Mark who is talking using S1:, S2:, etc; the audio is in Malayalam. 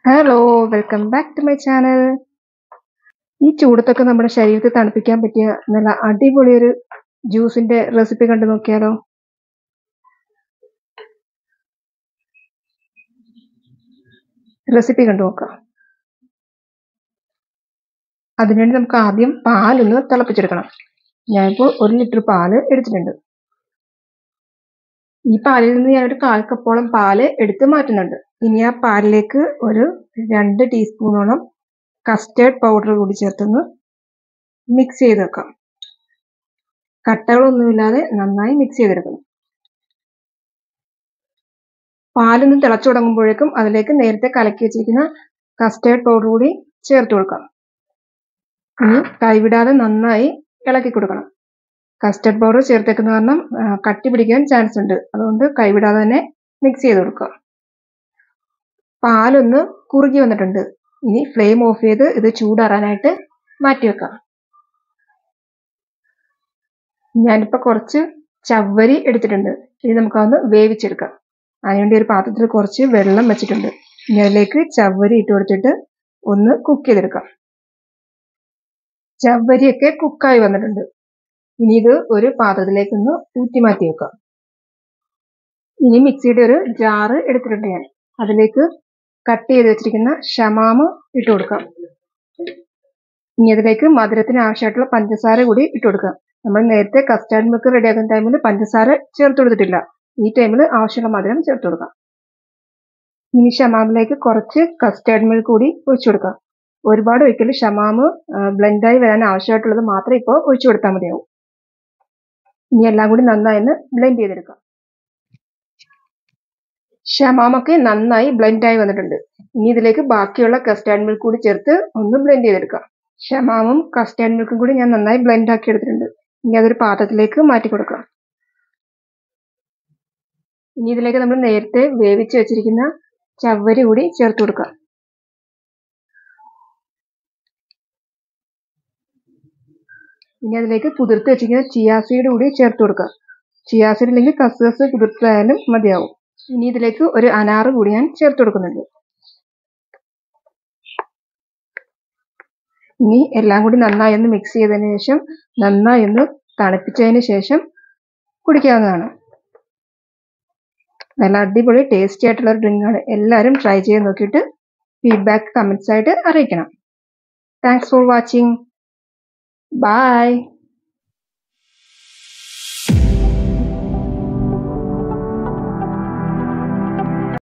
S1: Hello, welcome back to my channel. ഈ ചൂടത്തൊക്കെ നമ്മുടെ ശരീരത്തെ തണുപ്പിക്കാൻ പറ്റിയ നല്ല അടിപൊളി ഒരു ജ്യൂസിന്റെ റെസിപ്പി കണ്ടു നോക്കിയാലോ? റെസിപ്പി കണ്ടു നോക്കാം. അതിനുവേണ്ടി നമുക്ക് ആദ്യം പാലൊന്ന് തിളപ്പിച്ചെടുക്കണം. ഞാനിപ്പോൾ 1 ലിറ്റർ പാല് എടുത്തിട്ടുണ്ട്. ഈ പാലിൽ നിന്ന് ഞാനൊരു 1/4 കപ്പോളം പാല് എടുത്ത് മാറ്റുന്നുണ്ട്. ഇനി ആ പാലിലേക്ക് ഒരു 2 ടീസ്പൂണോളം കസ്റ്റേർഡ് പൗഡർ കൂടി ചേർത്തൊന്ന് മിക്സ് ചെയ്ത് വെക്കാം. കട്ടകളൊന്നുമില്ലാതെ നന്നായി മിക്സ് ചെയ്തെടുക്കണം. പാലൊന്ന് തിളച്ചു തുടങ്ങുമ്പോഴേക്കും അതിലേക്ക് നേരത്തെ കലക്കി വെച്ചിരിക്കുന്ന കസ്റ്റേർഡ് പൗഡർ കൂടി ചേർത്ത് കൊടുക്കാം. ഇനി കൈവിടാതെ നന്നായി ഇളക്കി കൊടുക്കണം. കസ്റ്റേർഡ് പൗഡർ ചേർത്തേക്കുന്ന കാരണം കട്ടി പിടിക്കാൻ ചാൻസ് ഉണ്ട്. അതുകൊണ്ട് കൈവിടാതെ തന്നെ മിക്സ് ചെയ്ത് കൊടുക്കുക. പാലൊന്ന് കുറുകി വന്നിട്ടുണ്ട്. ഇനി ഫ്ലെയിം ഓഫ് ചെയ്ത് ഇത് ചൂടാറാനായിട്ട് മാറ്റി വെക്കാം. ഞാനിപ്പോൾ കുറച്ച് ചവ്വരി എടുത്തിട്ടുണ്ട്. ഇത് നമുക്കതൊന്ന് വേവിച്ചെടുക്കാം. അതിനുവേണ്ടി ഒരു പാത്രത്തിൽ കുറച്ച് വെള്ളം വെച്ചിട്ടുണ്ട്. ഇനി അതിലേക്ക് ചവ്വരി ഇട്ട് കൊടുത്തിട്ട് ഒന്ന് കുക്ക് ചെയ്തെടുക്കാം. ചവ്വരിയൊക്കെ കുക്കായി വന്നിട്ടുണ്ട്. ഇനി ഇത് ഒരു പാത്രത്തിലേക്ക് ഒന്ന് ഊറ്റി മാറ്റി വെക്കാം. ഇനി മിക്സിയുടെ ഒരു ജാറ് എടുത്തിട്ടുണ്ട് ഞാൻ. അതിലേക്ക് കട്ട് ചെയ്ത് വെച്ചിരിക്കുന്ന ഷമാമ് ഇട്ട് കൊടുക്കാം. ഇനി അതിലേക്ക് മധുരത്തിന് ആവശ്യമായിട്ടുള്ള പഞ്ചസാര കൂടി ഇട്ട് കൊടുക്കാം. നമ്മൾ നേരത്തെ കസ്റ്റാർഡ് മിൽക്ക് റെഡിയാക്കുന്ന ടൈമിൽ പഞ്ചസാര ചേർത്ത് കൊടുത്തിട്ടില്ല. ഈ ടൈമിൽ ആവശ്യമുള്ള മധുരം ചേർത്ത് കൊടുക്കാം. ഇനി ഷമാമിലേക്ക് കുറച്ച് കസ്റ്റാർഡ് മിൽക്ക് കൂടി ഒഴിച്ചു കൊടുക്കാം. ഒരുപാട് ഒഴിക്കലും ഷമാമ് ബ്ലെൻഡായി വരാൻ ആവശ്യമായിട്ടുള്ളത് മാത്രം ഇപ്പോൾ ഒഴിച്ചു കൊടുത്താൽ മതിയാവും. ഇനി എല്ലാം കൂടി നന്നായി ഒന്ന് ബ്ലെൻഡ് ചെയ്തെടുക്കാം. ഷമാമൊക്കെ നന്നായി ബ്ലെൻഡായി വന്നിട്ടുണ്ട്. ഇനി ഇതിലേക്ക് ബാക്കിയുള്ള കസ്റ്റാർഡ് മിൽക്ക് കൂടി ചേർത്ത് ഒന്ന് ബ്ലെൻഡ് ചെയ്തെടുക്കാം. ഷമാമും കസ്റ്റാർഡ് മിൽക്കും കൂടി ഞാൻ നന്നായി ബ്ലെൻഡ് ആക്കി എടുത്തിട്ടുണ്ട്. ഇനി അതൊരു പാത്രത്തിലേക്ക് മാറ്റി കൊടുക്കാം. ഇനി ഇതിലേക്ക് നമ്മൾ നേരത്തെ വേവിച്ച് വെച്ചിരിക്കുന്ന ചവ്വരി കൂടി ചേർത്ത് കൊടുക്കാം. ഇനി അതിലേക്ക് കുതിർത്ത് വെച്ചിരിക്കുന്ന ചിയാ സീഡ് കൂടി ചേർത്ത് കൊടുക്കാം. ചിയാ സീഡ് ഇല്ലെങ്കിൽ കസ്കസ് കുതിർത്തായാലും മതിയാവും. ഇനി ഇതിലേക്ക് ഒരു അനാറ് കൂടി ഞാൻ ചേർത്ത് കൊടുക്കുന്നുണ്ട്. ഇനി എല്ലാം കൂടി നന്നായി ഒന്ന് മിക്സ് ചെയ്തതിന് ശേഷം നന്നായി ഒന്ന് തണുപ്പിച്ചതിന് ശേഷം കുടിക്കാവുന്നതാണ്. നല്ല അടിപൊളി ടേസ്റ്റി ആയിട്ടുള്ള ഒരു ഡ്രിങ്കാണ്. എല്ലാവരും ട്രൈ ചെയ്ത് നോക്കിയിട്ട് ഫീഡ്ബാക്ക് കമൻസ് ആയിട്ട് അറിയിക്കണം. Thanks for watching. ബൈ.